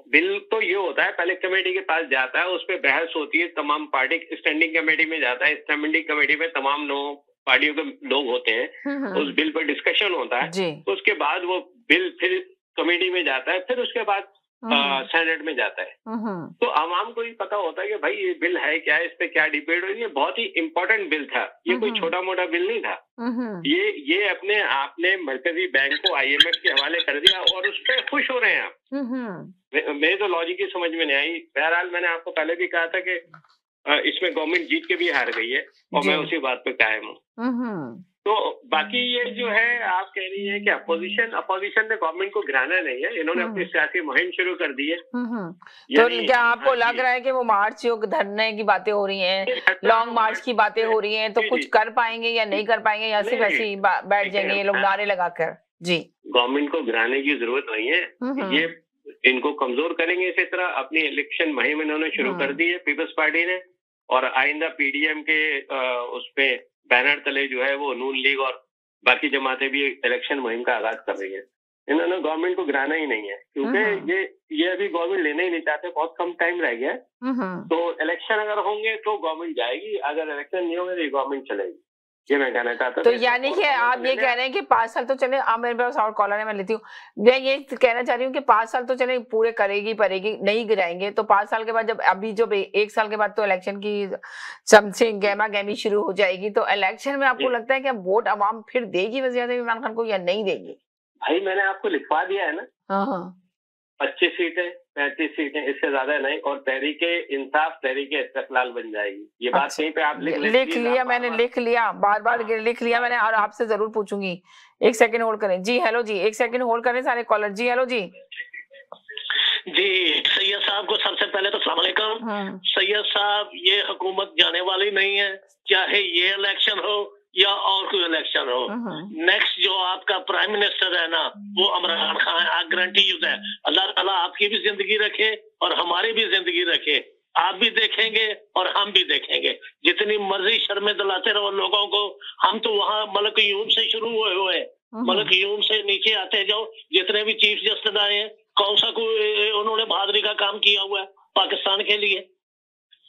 Bill तो ये होता है, पहले कमेटी के पास जाता है, उस पे बहस होती है, तमाम पार्टी स्टैंडिंग कमेटी में जाता है, स्टैंडिंग कमेटी में तमाम लोग पार्टियों के लोग होते हैं, उस बिल पर डिस्कशन होता है, तो उसके बाद वो बिल फिर कमेटी में जाता है, फिर उसके बाद सेनेट में जाता है। तो आवाम को ही पता होता है कि भाई ये बिल है क्या, इस पे क्या डिबेट हुई। ये बहुत ही इंपॉर्टेंट बिल था, ये कोई छोटा मोटा बिल नहीं था। ये अपने आपने मरकजी बैंक को IMF के हवाले कर दिया और उस पर खुश हो रहे हैं आप। मेरी तो लॉजिक ही समझ में नहीं आई। बहरहाल मैंने आपको पहले भी कहा था कि इसमें गवर्नमेंट जीत के भी हार गई है और मैं उसी बात पे कायम हूँ। तो बाकी ये जो है आप कह रही है कि अपोजिशन ने गवर्नमेंट को गिराना नहीं है, इन्होंने अपनी सियासी मुहिम शुरू कर दी है। तो क्या आपको लग रहा है कि वो मार्च धरने की बातें हो रही हैं, लॉन्ग मार्च की बातें हो रही हैं, तो कुछ कर पाएंगे या नहीं कर पाएंगे, या सिर्फ ऐसे ही बैठ जाएंगे ये लोग नारे लगाकर? जी, गवर्नमेंट को गिराने की जरूरत नहीं है, ये इनको कमजोर करेंगे। इसी तरह अपनी इलेक्शन मुहिम इन्होंने शुरू कर दी है पीपल्स पार्टी ने, और आइंदा PDM के उस पे बैनर तले जो है वो नून लीग और बाकी जमातें भी इलेक्शन मुहिम का आगाज कर रही है। इन्होंने गवर्नमेंट को गिराना ही नहीं है, क्योंकि ये अभी गवर्नमेंट लेना ही नहीं चाहते, बहुत कम टाइम रह गया है। तो इलेक्शन अगर होंगे तो गवर्नमेंट जाएगी, अगर इलेक्शन नहीं होंगे तो गवर्नमेंट चलेगी, ये मैं कहना चाहता हूँ। तो यानी कि आप ये कह रहे हैं कि 5 साल तो चले, आप मेरे पास और कॉलर है, मैं लेती हूँ। मैं ये कहना चाह रही हूँ कि 5 साल तो चले पूरे करेगी नहीं गिराएंगे, तो 5 साल के बाद जब अभी जो 1 साल के बाद तो इलेक्शन की सबसे गहमा गहमी शुरू हो जाएगी, तो इलेक्शन में आपको लगता है कि वोट अवाम फिर देगी वज़ीर-ए-आज़म इमरान खान को या नहीं देगी? भाई मैंने आपको लिखवा दिया है ना, 25 सीटें 35 सीटें, इससे ज्यादा नहीं, और तहरीके इंसाफ तहरीके इस्तिकलाल बन जाएगी। ये बात कहीं पे आप लिख लिया, मैंने लिख लिया, बार लिख लिया मैंने, और आपसे जरूर पूछूंगी। 1 सेकंड होल्ड करें। जी हेलो जी, 1 सेकंड होल्ड करें सारे कॉलर। जी हेलो जी। जी सैयद साहब को सबसे पहले तो अस्सलाम वालेकुम। सैयद साहब, ये हुकूमत जाने वाली नहीं है, चाहे ये इलेक्शन हो या और कोई इलेक्शन हो। नेक्स्ट जो आपका प्राइम मिनिस्टर है ना, वो इमरान खान, गारंटी यूज है। अल्लाह ताला आपकी भी जिंदगी रखे और हमारी भी जिंदगी रखे। आप भी देखेंगे और हम भी देखेंगे। जितनी मर्जी शर्में दिलाते रहो लोगों को, हम तो वहाँ मलक यूम से शुरू हुए हुए, मलक यूम से नीचे आते जाओ। जितने भी चीफ जस्टिस आए हैं, कौन सा कोई उन्होंने बहादुरी का काम किया हुआ है पाकिस्तान के लिए?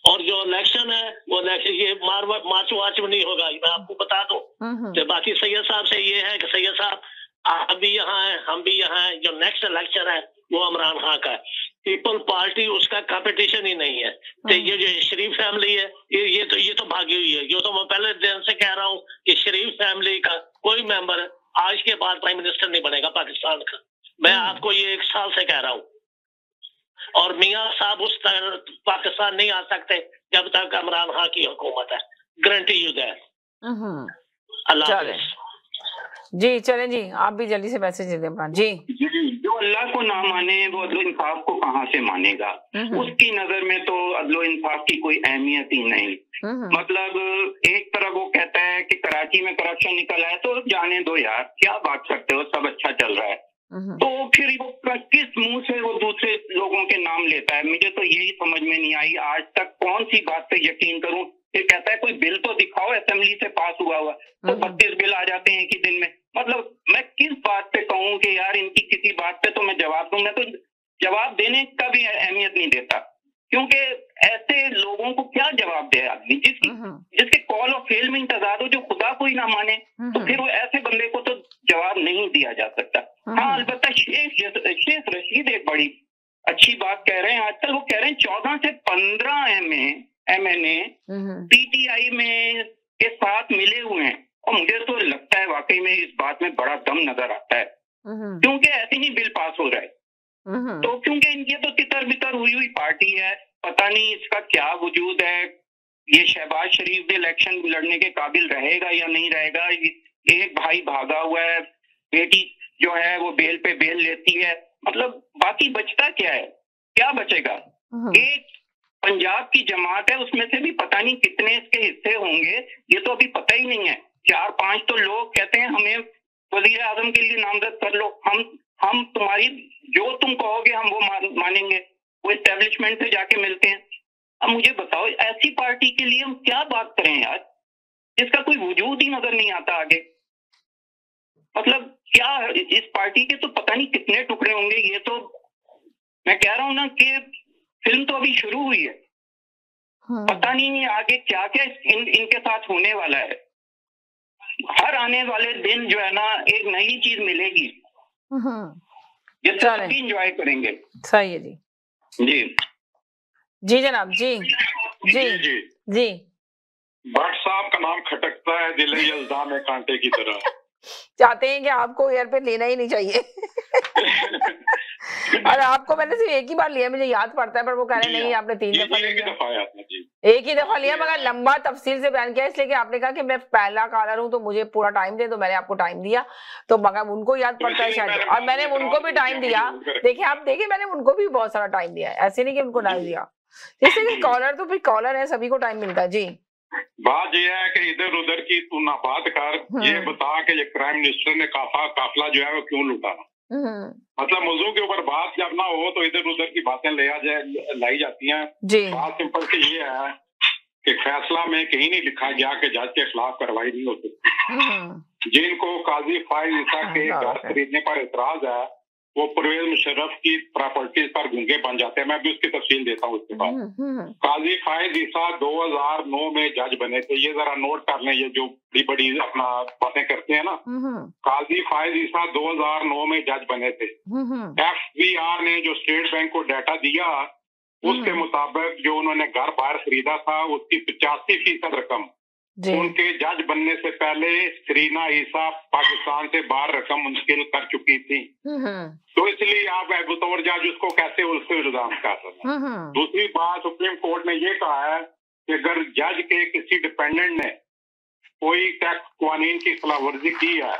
और जो इलेक्शन है वो इलेक्शन ये मार्च वाच में नहीं होगा, मैं आपको बता दूं। तो बाकी सैयद साहब से ये है कि सैयद साहब आप भी यहाँ हैं, हम भी यहाँ हैं। जो नेक्स्ट इलेक्शन है वो इमरान खान का है। पीपल पार्टी उसका कंपटीशन ही नहीं है। तो ये जो शरीफ फैमिली है, ये तो भागी हुई है। जो तो मैं पहले दिन से कह रहा हूँ कि शरीफ फैमिली का कोई मेंबर आज के बाद प्राइम मिनिस्टर नहीं बनेगा पाकिस्तान का। मैं आपको ये 1 साल से कह रहा हूँ। और मियाँ साहब उस पाकिस्तान नहीं आ सकते जब तक इमरान खान की हुकूमत है, गारंटी यूज है। अल्लाह हाफ़िज़। जी चलें जी, आप भी जल्दी से मैसेज दे दें। जी, जो अल्लाह को ना माने वो अदलो इंसाफ को कहाँ से मानेगा? उसकी नजर में तो अदलो इंसाफ की कोई अहमियत ही नहीं। मतलब एक तरफ वो कहता है कि कराची में करप्शन निकला है, तो जाने दो यार, क्या बात करते हो, सब अच्छा चल रहा है। तो फिर वो किस मुंह से वो दूसरे लोगों के नाम लेता है? मुझे तो यही समझ में नहीं आई आज तक, कौन सी बात पे यकीन करूं। फिर कहता है कोई बिल तो दिखाओ असेंबली से पास हुआ हुआ, तो 32 बिल आ जाते हैं एक ही दिन में। मतलब मैं किस बात पे कहूं कि यार इनकी किसी बात पे तो मैं जवाब दूं? मैं तो जवाब देने का भी अहमियत नहीं देता, क्योंकि ऐसे लोगों को क्या जवाब दे आदमी जिसके कॉल और फेल में इंतजार हो, जो खुदा को ही ना माने। तो फिर वो ऐसे बंदे को तो जवाब नहीं दिया जा सकता। हाँ, अलबत्ता शेख रशीद एक बड़ी अच्छी बात कह रहे हैं आजकल। वो कह रहे हैं 14 से 15 MNA PTI में के साथ मिले हुए हैं, और मुझे तो लगता है वाकई में इस बात में बड़ा दम नजर आता है, क्योंकि ऐसे ही बिल पास हो रहा है। तो क्योंकि इनकी तो तितर बितर हुई पार्टी है, पता नहीं इसका क्या वजूद है। ये शहबाज शरीफ भी इलेक्शन लड़ने के काबिल रहेगा या नहीं रहेगा? एक भाई भागा हुआ है, बेटी जो है वो बेल पे बेल लेती है। मतलब बाकी बचता क्या है? क्या बचेगा? एक पंजाब की जमात है, उसमें से भी पता नहीं कितने इसके हिस्से होंगे, ये तो अभी पता ही नहीं है। 4-5 तो लोग कहते हैं हमें वजीर आजम के लिए नामजद कर लो, हम तुम्हारी जो तुम कहोगे हम वो मानेंगे। वो एस्टेब्लिशमेंट से जाके मिलते हैं। अब मुझे बताओ, ऐसी पार्टी के लिए हम क्या बात करें यार, जिसका कोई वजूद ही नजर नहीं आता आगे। मतलब क्या इस पार्टी के तो पता नहीं कितने टुकड़े होंगे, ये तो मैं कह रहा हूँ ना कि फिल्म तो अभी शुरू हुई है, पता नहीं आगे क्या क्या इनके साथ होने वाला है। हर आने वाले दिन जो है ना एक नई चीज मिलेगी जिससे सभी इंजॉय करेंगे। सही है जी। जी जी जनाब। जी जी जी जी। भट्ट साहब का नाम खटकता है दिल यज़्दा में कांटे की तरह। चाहते हैं कि आपको एयर पे लेना ही नहीं चाहिए। और आपको मैंने सिर्फ एक ही बार लिया, मुझे याद पड़ता है, पर वो कह रहे नहीं आपने 3 दफा लिया। एक ही दफा लिया, मगर लंबा तफसील से बयान किया, इसलिए कि आपने कहा कि मैं पहला कॉलर हूँ तो मुझे पूरा टाइम दे, तो मैंने आपको टाइम दिया, तो मगर उनको याद पड़ता है शायद, और मैंने उनको भी टाइम दिया। देखिए आप देखिए, मैंने उनको भी बहुत सारा टाइम दिया है, ऐसे नहीं कि उनको नहीं दिया। इसलिए कॉलर तो फिर कॉलर है, सभी को टाइम मिलता है। जी बात यह है कि इधर उधर की तू ना बात कर, ये बता कि ये प्राइम मिनिस्टर ने काफिला जो है वो क्यों लूटा। मतलब मौजू के ऊपर बात जब ना हो तो इधर उधर की बातें लाई जाती हैं। बात सिंपल सी ये है कि फैसला में कहीं नहीं लिखा गया कि जज के खिलाफ कार्रवाई नहीं हो सकती। जिनको काजी फाइज ईसा के घर खरीदने पर एतराज है वो परवेज मुशर्रफ की प्रॉपर्टीज पर गूंगे बन जाते हैं। मैं भी उसकी तफसील देता हूँ उसके बाद। काजी फाइज ईसा 2009 में जज बने थे, ये जरा नोट कर लें, ये जो बड़ी बड़ी अपना बातें करते हैं ना। काजी फाइज ईसा 2009 में जज बने थे। FBI ने जो स्टेट बैंक को डाटा दिया उसके मुताबिक जो उन्होंने घर बाहर खरीदा था उसकी 85% रकम उनके जज बनने से पहले सरीना ईसा पाकिस्तान से बाहर रकम मुंतकिल कर चुकी थी। तो इसलिए आप बतौर जज उसको कैसे उससे इल्जाम कर रहे हैं। दूसरी बात, सुप्रीम कोर्ट ने ये कहा है कि अगर जज के किसी डिपेंडेंट ने कोई टैक्स कानून की खिलाफवर्जी की है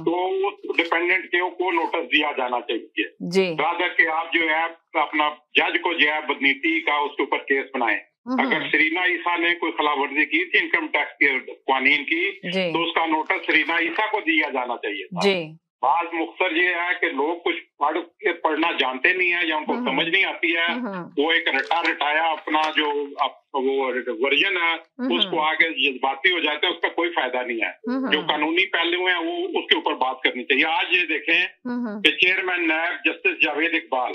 तो उस डिपेंडेंट को नोटिस दिया जाना चाहिए। रादर कि आप जो है अपना जज को जो है बदनीति का उसके ऊपर केस बनाए। अगर सरीना ईसा ने कोई खिलाफवर्जी की थी इनकम टैक्स के कानून की तो उसका नोटिस सरीना ईसा को दिया जाना चाहिए। बात मुख्तर ये है कि लोग कुछ पढ़ना जानते नहीं है या उनको समझ नहीं आती है, वो एक रटाया अपना जो वो वर्जन है उसको आगे जज्बाती हो जाते हैं, उसका कोई फायदा नहीं है। जो कानूनी पहलू हैं वो उसके ऊपर बात करनी चाहिए। आज ये देखें कि चेयरमैन नायब जस्टिस जावेद इकबाल